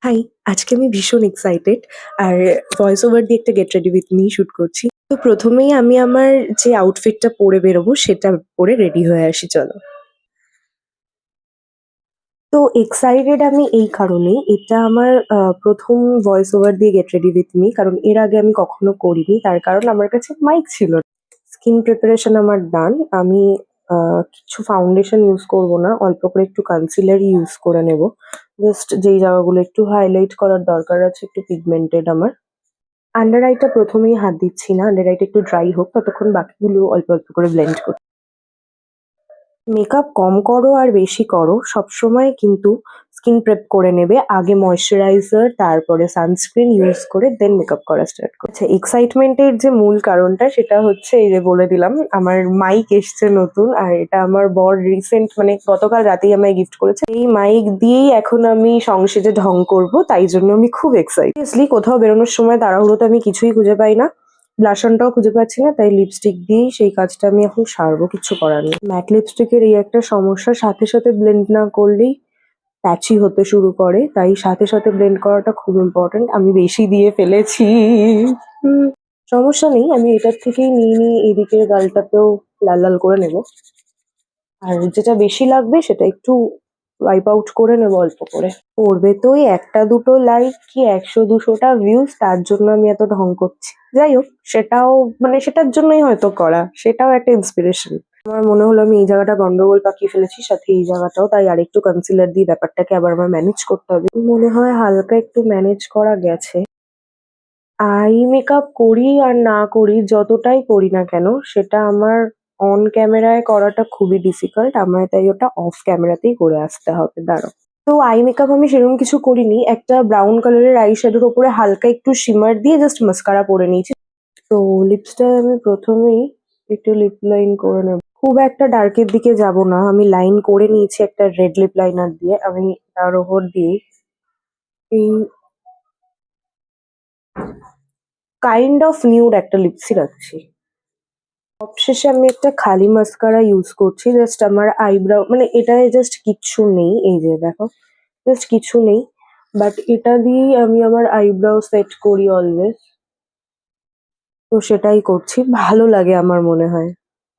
High! আজকে আমি ভীষণ এক্সাইটেড। আর ভয়েস ওভার দিয়ে একটা 'get ready with me' shoot করছি। তো ১ম এই আমি আমার যে আউটফিটটা পরে বেরোবো সেটা পরে রেডি হয়ে আসি চলো। তো এক্সাইটেড আমি এই কারণেই, এটা আমার ১ম ভয়েস ওভার দিয়ে 'গেট রেডি উইথ মি' কারণ এর আগে আমি কখনো করিনি। তার কারণ আমার কাছে মাইক ছিল না। স্কিন প্রিপারেশন আমার ডান। আমি আ কিছু ফাউন্ডেশন ইউজ করব না। অল্প করে একটু কনসিলার ইউজ করে নেব। জাস্ট যেই জায়গাগুলো একটু হাইলাইট করার দরকার আছে, একটু পিগমেন্টেড আমার। আন্ডার আইটা ১ম এই হাত দিচ্ছি না। আন্ডার আইটা একটু ড্রাই হোক, ততক্ষণ বাকিগুলো অল্প, অল্প করে ব্লেন্ড করি। মেকআপ কম করো আর বেশি করো, সবসময় কিন্তু স্কিন প্রেপ করে নেবে। আগে ময়েশ্চারাইজার, তারপরে সানস্ক্রিন ইউজ করে দেন মেকআপ করা স্টার্ট করো। আচ্ছা, এক্সাইটমেন্ট এর যে মূল কারণটা সেটা হচ্ছে এই যে বলে দিলাম, আমার মাইক এসছে নতুন আর এটা আমার বর রিসেন্ট মানে গতকাল রাতেই আমায় গিফট করেছে। এই মাইক দিয়েই এখন আমি সংসেজে ঢং করব, তাই জন্য আমি খুব এক্সাইটেড। সিরিয়াসলি কোথাও বেরোনোর সময় তাড়াহুড়োতে আমি কিছুই খুঁজে পাই না। ব্লাশ অনটাও খুঁজে পাচ্ছি না, তাই লিপস্টিক দিয়েই সেই কাজটা আমি এখন সারবো, কিচ্ছু করার নেই। ম্যাট লিপস্টিকের এই একটা সমস্যা, সাথে সাথে ব্লেন্ড না করলেই প্যাচি হতে শুরু করে, তাই সাথে সাথে ব্লেন্ড করাটা খুব ইম্পর্টেন্ট। আমি বেশি দিয়ে ফেলেছি। হুম, সমস্যা নেই, আমি এটার থেকেই নিয়ে নিয়ে এদিকের গালটাতেও লাল লাল করে নেব। আর যেটা বেশি লাগবে সেটা একটু ওয়াইপ আউট করে নেবো অল্প করে। পড়বে তো ওই একটা দুটো লাইক কি ১০০-২০০টা ভিউজ, তার জন্য আমি এত ঢং করছি। যাই হোক, সেটাও মানে সেটার জন্যই হয়তো করা, সেটাও একটা ইন্সপিরেশন। আমার মনে হলো আমি এই জায়গাটা গন্ডগোল পাকিয়ে ফেলেছি, সাথে এই জায়গাটাও, তাই আরেকটু কনসিলার দিয়ে ব্যাপারটাকে আবার আমার ম্যানেজ করতে হবে। মনে হয় হালকা একটু ম্যানেজ করা গেছে। আই মেকআপ করি আর না করি, যতটাই করি না কেন সেটা আমার অন ক্যামেরায় করাটা খুবই ডিফিকাল্ট। আমায় তাই ওটা অফ ক্যামেরাতেই করে আসতে হবে। দাঁড়াও। তো আই মেকআপ আমি সেরকম কিছু করিনি। একটা ব্রাউন কালারের আই শ্যাডোর ওপরে হালকা একটু শিমার দিয়ে জাস্ট মাস্কারা পরে নিয়েছি। তো লিপসটায় আমি ১ম এই একটু লিপ লাইন করে নেব। খুব একটা ডার্কের দিকে যাব না। আমি লাইন করে নিয়েছি একটা রেড লিপ লাইনার দিয়ে। আমি তার ওপর দিয়ে এই কাইন্ড অফ নিউড একটা লিপস্টিক রাখছি। সবশেষে আমি একটা খালি মাস্কারা ইউজ করছি। জাস্ট আমার আইব্রাউ মানে এটায় জাস্ট কিচ্ছু নেই। এই যে দেখো, জাস্ট কিছু নেই। বাট এটা দিয়েই আমি আমার আইব্রাউ সেট করি অলওয়েজ। তো সেটাই করছি। ভালো লাগে আমার মনে হয়।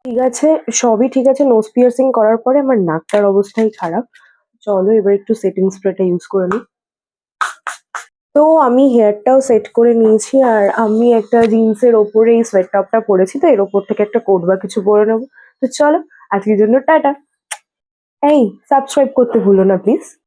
ঠিক আছে, সবই ঠিক আছে। নোজ পিয়ার্সিং করার পরে আমার নাকটার অবস্থাই খারাপ। চলো এবার একটু সেটিং স্প্রেটা ইউজ করে নিই। তো আমি হেয়ারটাও সেট করে নিয়েছি আর আমি একটা জিন্সের ওপরে এই সোয়েট টপটা পরেছি, তো এর ওপর থেকে একটা কোট বা কিছু পরে নেবো। তো চলো, আজকের জন্য টাটা। এই সাবস্ক্রাইব করতে ভুলো না প্লিজ।